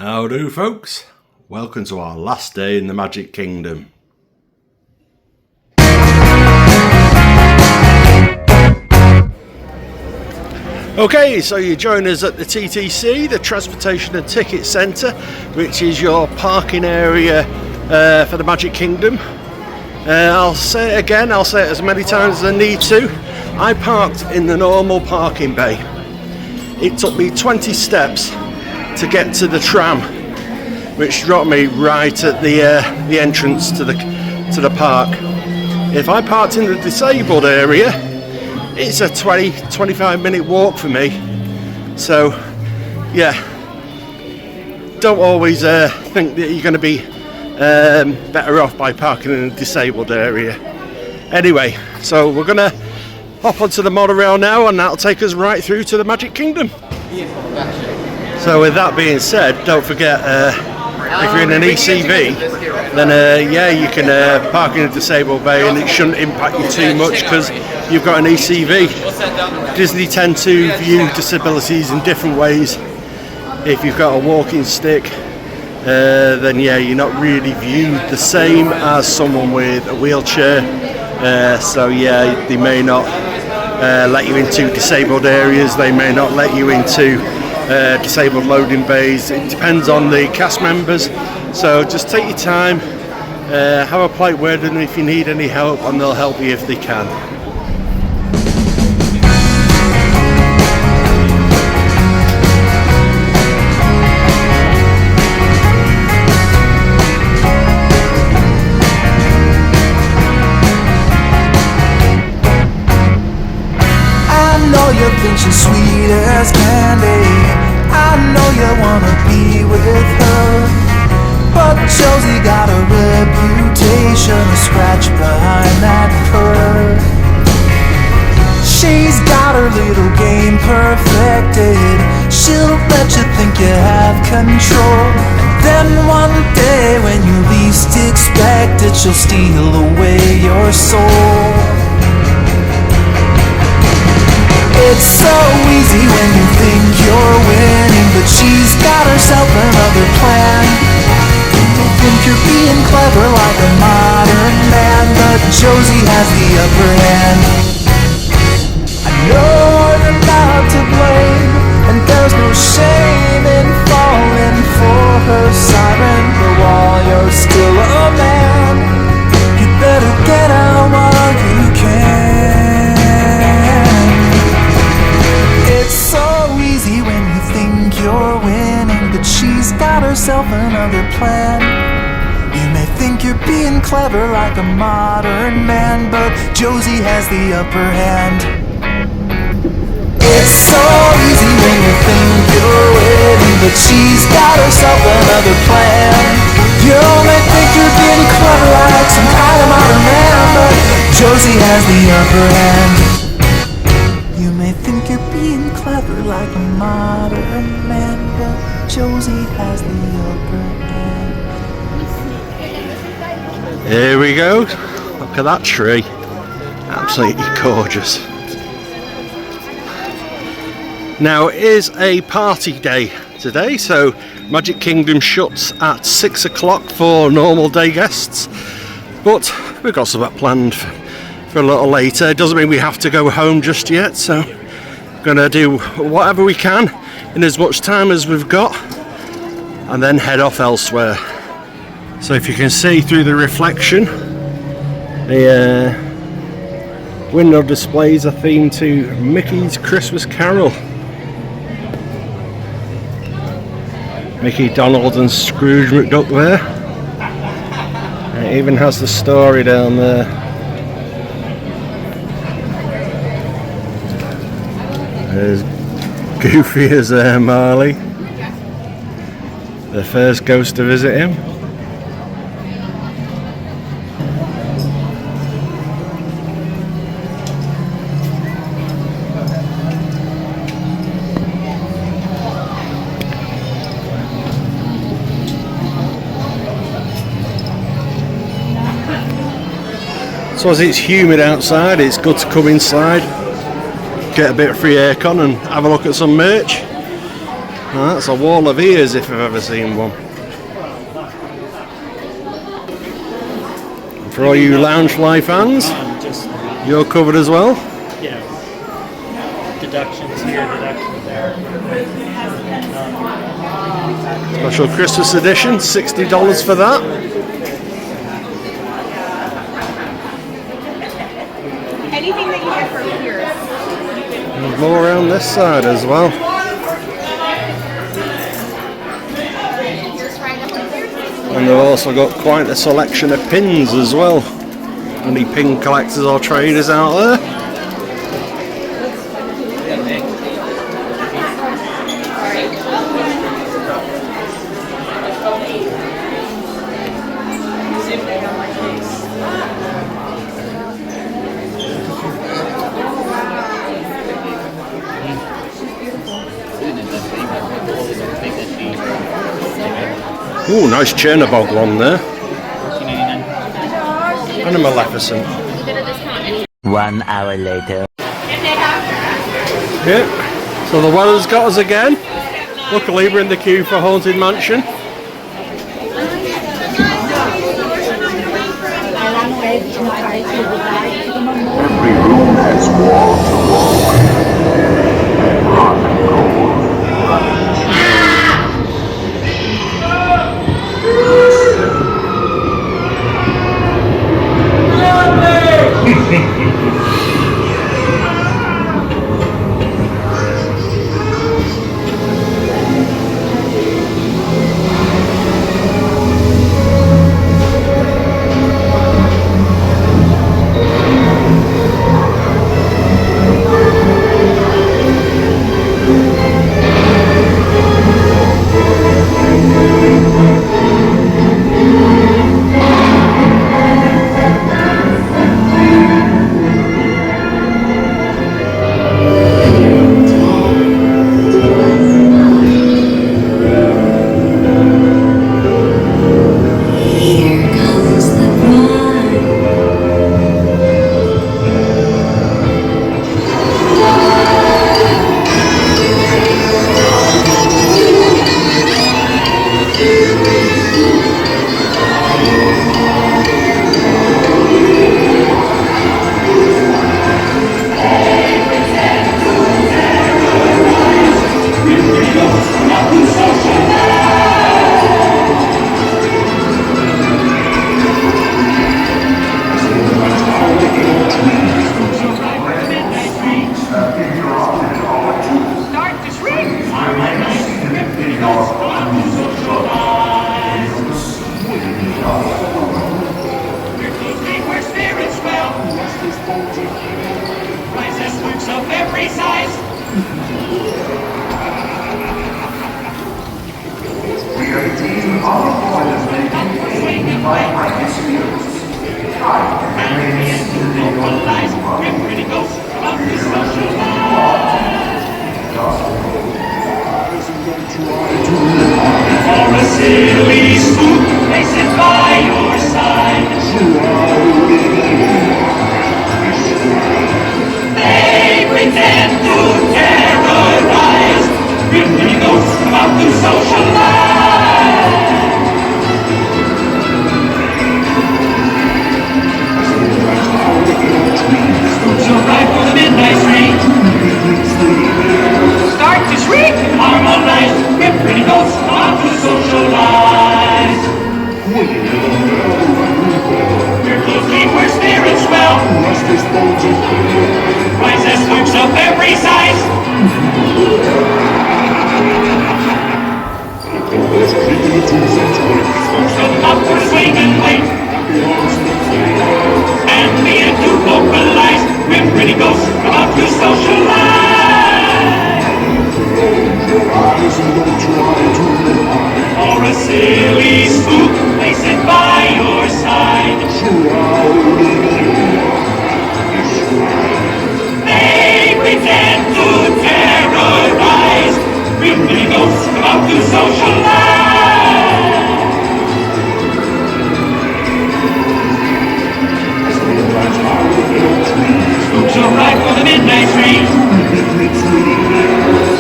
How do, folks? Welcome to our last day in the Magic Kingdom. Okay, so you join us at the TTC, the Transportation and Ticket Centre, which is your parking area for the Magic Kingdom. I'll say it again, I'll say it as many times as I need to. I parked in the normal parking bay. It took me 20 steps to get to the tram, which dropped me right at the entrance to the park. If I parked in the disabled area, it's a 20-25 minute walk for me. So yeah, don't always think that you're going to be better off by parking in a disabled area. Anyway, so we're going to hop onto the monorail now, and that'll take us right through to the Magic Kingdom. So with that being said, don't forget, if you're in an ECV, then yeah, you can park in a disabled bay and it shouldn't impact you too much because you've got an ECV. Disney tend to view disabilities in different ways. If you've got a walking stick, then yeah, you're not really viewed the same as someone with a wheelchair. So yeah, they may not let you into disabled areas, they may not let you into disabled loading bays. It depends on the cast members, so just take your time, have a polite word with them if you need any help, and they'll help you if they can. You think she's sweet as candy. I know you wanna be with her, but Josie got a reputation, a scratch behind that purr. She's got her little game perfected. She'll let you think you have control, and then one day when you least expect it, she'll steal away your soul. It's so easy when you think you're winning, but she's got herself another plan. You think you're being clever like a modern man, but Josie has the upper hand. I know you're not to blame, and there's no shame in falling for her siren, but while you're still a man, you better get out while you can. It's so easy when you think you're winning, but she's got herself another plan. You may think you're being clever like a modern man, but Josie has the upper hand. It's so easy when you think you're winning, but she's got herself another plan. You may think you're being clever like some kind of modern man, but Josie has the upper hand. You may think you're being clever like a modern man, but Josie has the upper hand. Here we go. Look at that tree. Absolutely gorgeous. Now it is a party day today, so Magic Kingdom shuts at 6 o'clock for normal day guests, but we've got something planned for a little later. It doesn't mean we have to go home just yet, so we're going to do whatever we can in as much time as we've got and then head off elsewhere. So if you can see through the reflection, the window displays are themed to Mickey's Christmas Carol. Mickey, Donald and Scrooge McDuck there. And it even has the story down there. There's Goofy as Marley, the first ghost to visit him. So as it's humid outside, it's good to come inside, get a bit of free aircon and have a look at some merch. Now that's a wall of ears if I've ever seen one. And for all you Loungefly fans, you're covered as well. Yeah. Deductions here, deductions there. Special Christmas edition, $60 for that. Anything that you get for ears. There's more around this side as well. And they've also got quite a selection of pins as well. Any pin collectors or traders out there? Ooh, nice Chernobog one there. And a Maleficent. 1 hour later. Yeah, so the weather's got us again. Luckily we're in the queue for Haunted Mansion. Every room has wall to wall. Hot and cold.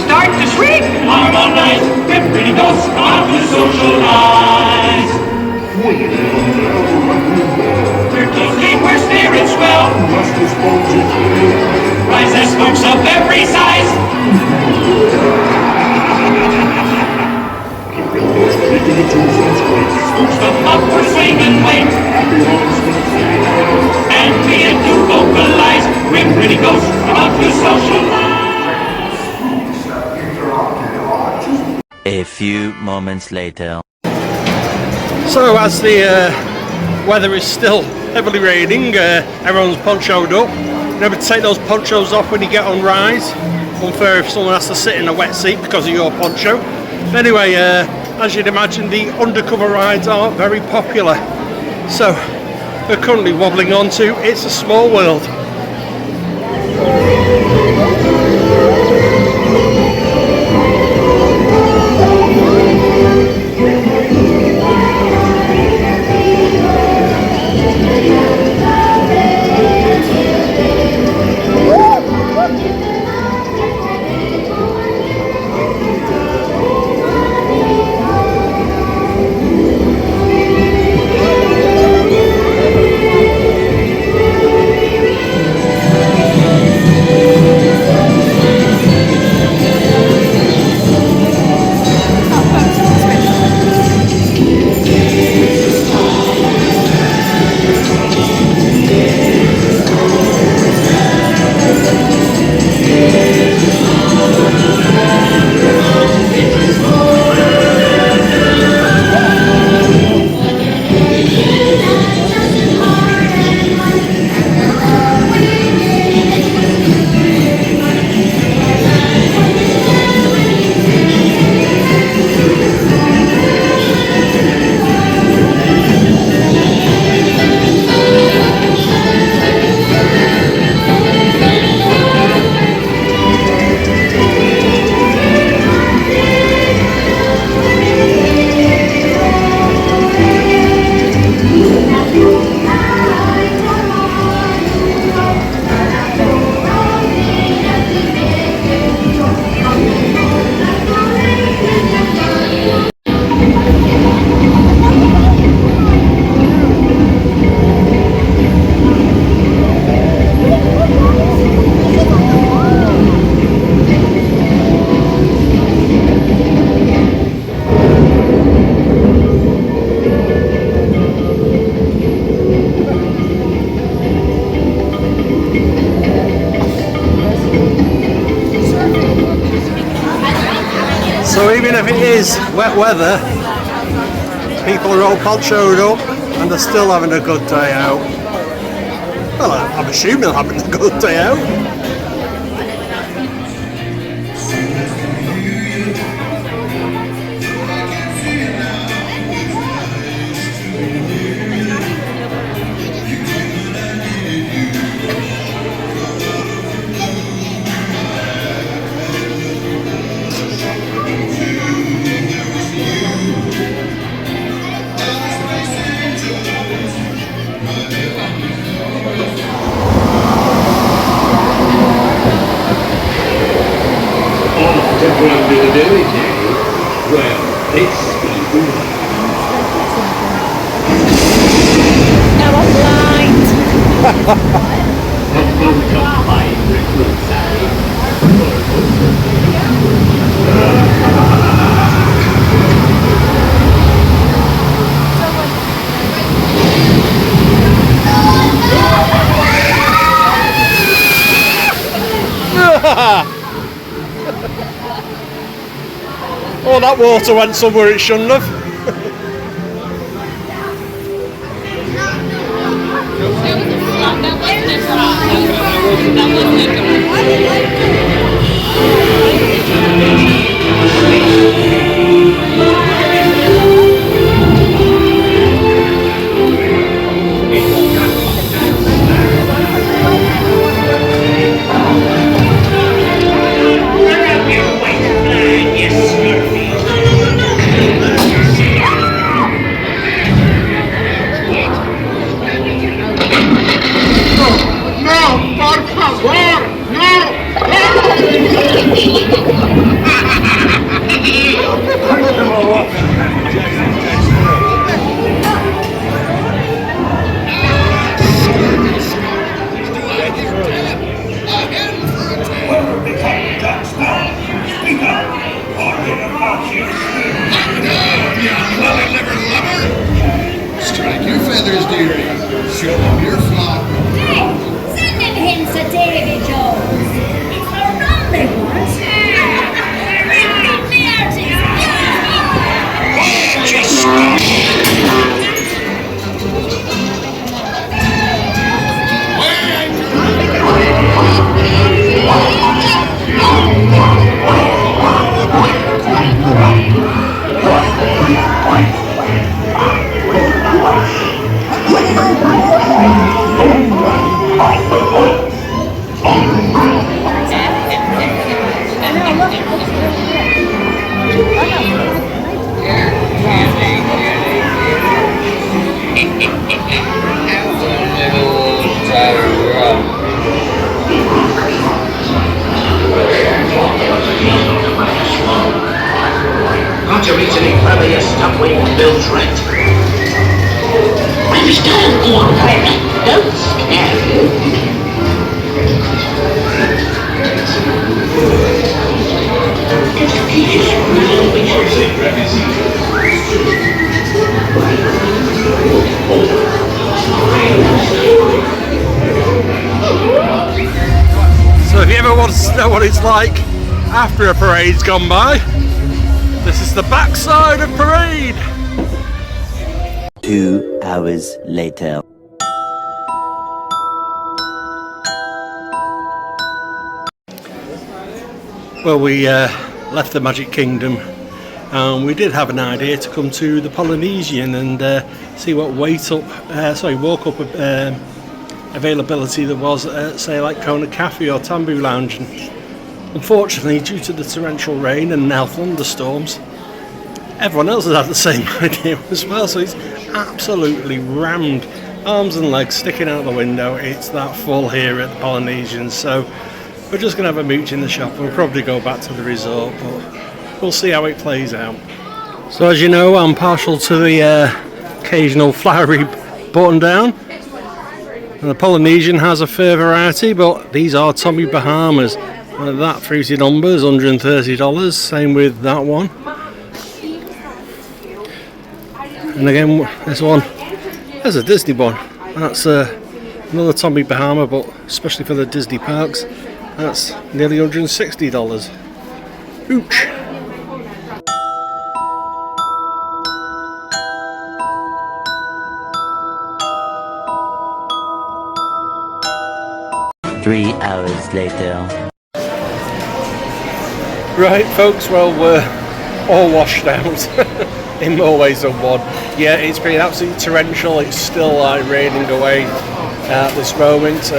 Start to shriek! Harmonize! Come up for swing and wait. And me and you vocalize. We're pretty ghosts about to socialize. A few moments later. So as the weather is still heavily raining, everyone's ponchoed up. Remember to take those ponchos off when you get on rides. Unfair if someone has to sit in a wet seat because of your poncho. Anyway, as you'd imagine, the undercover rides are very popular. So we're currently wobbling on to It's a Small World. So even if it is wet weather, people are all ponchoed up and they're still having a good day out. Well, I'm assuming they're having a good day out. Well, it's Now I'm blind. Oh, that water went somewhere it shouldn't have. Hey, sending him to Davy Jones. It's a rendezvous. Can't you reach any further, you stuff-wing bilge rat? I'm still going further. Don't scare you. So if you ever want to know what it's like after a parade's gone by, this is the backside of parade. 2 hours later. Well, we left the Magic Kingdom and we did have an idea to come to the Polynesian and see what walk-up availability there was at, say, like Kona Cafe or Tambu Lounge. And unfortunately, due to the torrential rain and now thunderstorms, everyone else has had the same idea as well, so it's absolutely rammed, arms and legs sticking out the window. It's that full here at the Polynesian, so we're just going to have a mooch in the shop. We'll probably go back to the resort, but we'll see how it plays out. So as you know, I'm partial to the occasional flowery button down. And the Polynesian has a fair variety, but these are Tommy Bahamas. That fruity number is $130, same with that one. And again, this one, there's a Disney one. That's another Tommy Bahama, but especially for the Disney parks, that's nearly $160. Ooch! Three hours later. Right, folks, well, we're all washed out in more ways than one. Yeah, it's been absolutely torrential. It's still like raining away at this moment.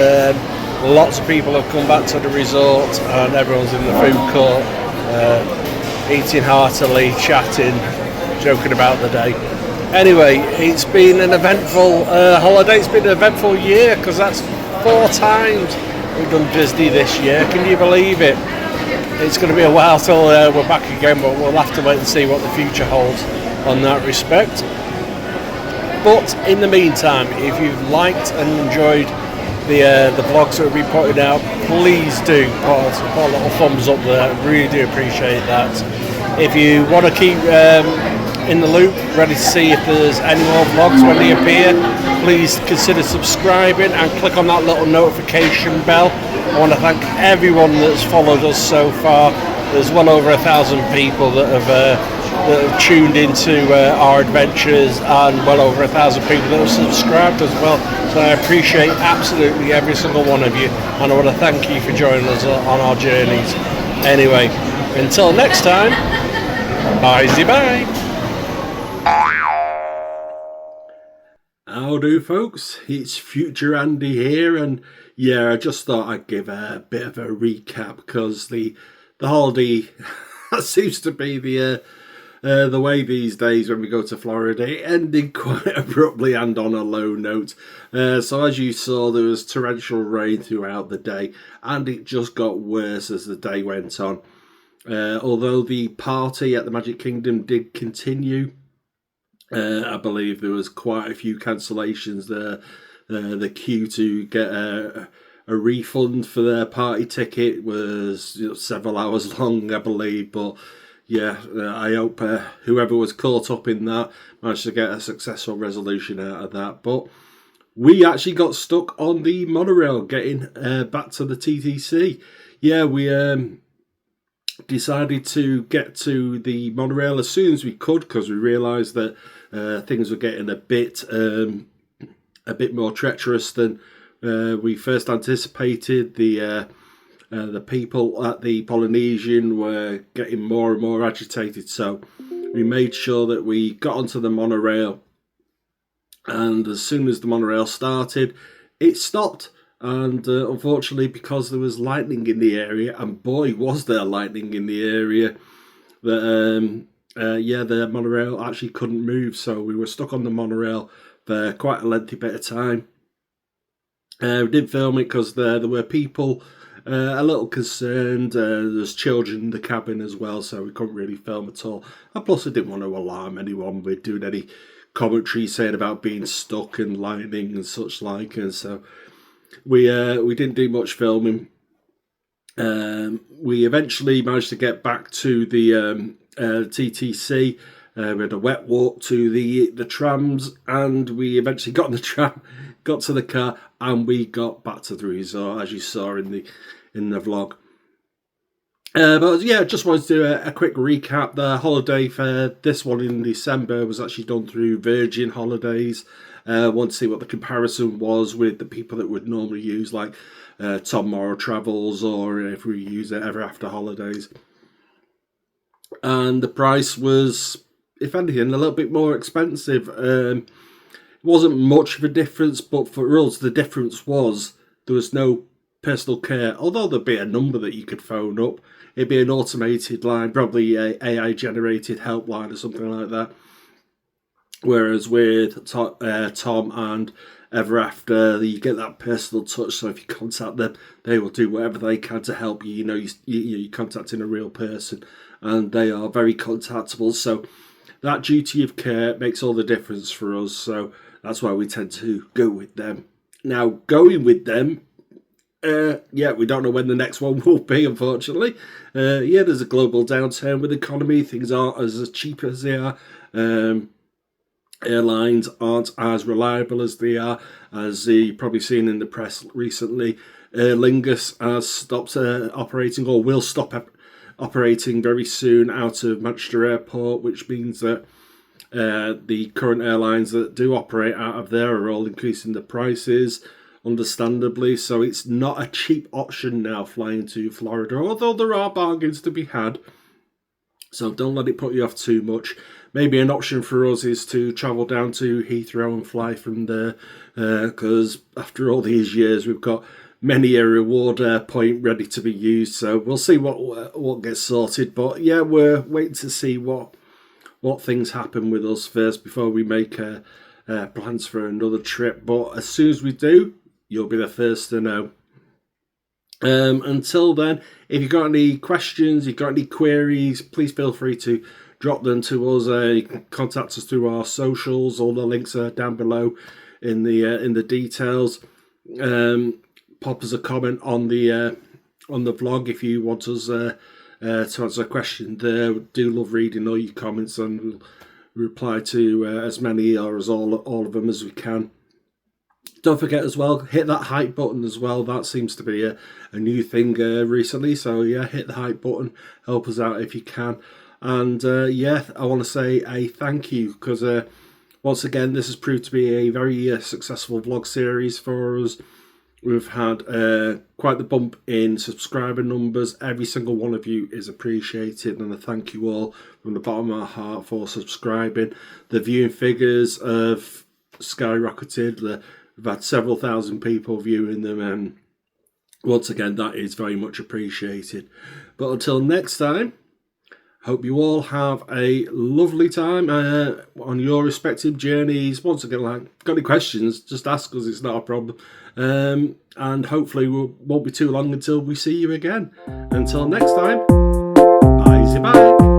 Lots of people have come back to the resort and everyone's in the food court, eating heartily, chatting, joking about the day. Anyway, it's been an eventful holiday. It's been an eventful year because that's 4 times we've done Disney this year. Can you believe it? It's going to be a while till we're back again, but we'll have to wait and see what the future holds on that respect. But in the meantime, if you've liked and enjoyed the vlogs that we've been putting out, please do put a little thumbs up there. Really do appreciate that. If you want to keep in the loop, ready to see if there's any more vlogs when they appear, please consider subscribing and click on that little notification bell. I want to thank everyone that's followed us so far. There's well over 1,000 people that have tuned into our adventures, and well over 1,000 people that have subscribed as well. So I appreciate absolutely every single one of you, and I want to thank you for joining us on our journeys. Anyway, until next time, bye. How do, folks? It's Future Andy here, and yeah, I just thought I'd give a bit of a recap because the holiday seems to be the way these days when we go to Florida. It ended quite abruptly and on a low note. So as you saw, there was torrential rain throughout the day, and it just got worse as the day went on. Although the party at the Magic Kingdom did continue, I believe there was quite a few cancellations there. The queue to get a refund for their party ticket was several hours long, I believe. But yeah, I hope whoever was caught up in that managed to get a successful resolution out of that. But we actually got stuck on the monorail getting back to the TTC. Yeah, we decided to get to the monorail as soon as we could because we realised that things were getting a bit more treacherous than we first anticipated. The people at the Polynesian were getting more and more agitated, so we made sure that we got onto the monorail, and as soon as the monorail started, it stopped. And unfortunately, because there was lightning in the area, and boy was there lightning in the area, that the monorail actually couldn't move, so we were stuck on the monorail for quite a lengthy bit of time. We didn't film it because there were people a little concerned. There's children in the cabin as well, so we couldn't really film at all. And plus, I didn't want to alarm anyone with doing any commentary saying about being stuck and lightning and such like, and so we didn't do much filming. We eventually managed to get back to the TTC. We had a wet walk to the trams, and we eventually got on the tram, got to the car, and we got back to the resort, as you saw in the vlog. But yeah, just wanted to do a quick recap. The holiday for this one in December was actually done through Virgin Holidays. Want to see what the comparison was with the people that would normally use, like Morrow Travels, or if we use it Ever After Holidays. And the price was, if anything, a little bit more expensive. It wasn't much of a difference, but for us, the difference was there was no personal care. Although there'd be a number that you could phone up, it'd be an automated line, probably a AI-generated helpline or something like that. Whereas with Tom and Ever After, you get that personal touch. So if you contact them, they will do whatever they can to help you. You know, you're contacting a real person, and they are very contactable. So that duty of care makes all the difference for us. So that's why we tend to go with them. Now, going with them, we don't know when the next one will be, unfortunately. There's a global downturn with the economy. Things aren't as cheap as they are. Airlines aren't as reliable as they are, as you've probably seen in the press recently. Aer Lingus has stopped operating, or will stop operating very soon out of Manchester Airport, which means that the current airlines that do operate out of there are all increasing the prices, understandably. So it's not a cheap option now flying to Florida, although there are bargains to be had. So don't let it put you off too much. Maybe an option for us is to travel down to Heathrow and fly from there, because after all these years, we've got many a reward point ready to be used. So we'll see what gets sorted. But yeah, we're waiting to see what things happen with us first before we make plans for another trip. But as soon as we do, you'll be the first to know. Until then, if you've got any questions, you've got any queries, please feel free to drop them to us. You can contact us through our socials. All the links are down below in the details. Pop us a comment on the vlog if you want us to answer a question there. We do love reading all your comments, and we'll reply to as many or as all of them as we can. Don't forget as well, hit that hype button as well. That seems to be a new thing recently. So yeah, hit the hype button. Help us out if you can. And I want to say a thank you, because once again, this has proved to be a very successful vlog series for us. We've had quite the bump in subscriber numbers. Every single one of you is appreciated, and I thank you all from the bottom of my heart for subscribing. The viewing figures have skyrocketed. We've had several thousand people viewing them, and once again, that is very much appreciated. But until next time, hope you all have a lovely time on your respective journeys. Once again, got any questions, just ask us, it's not a problem. And hopefully won't be too long until we see you again. Until next time, bye.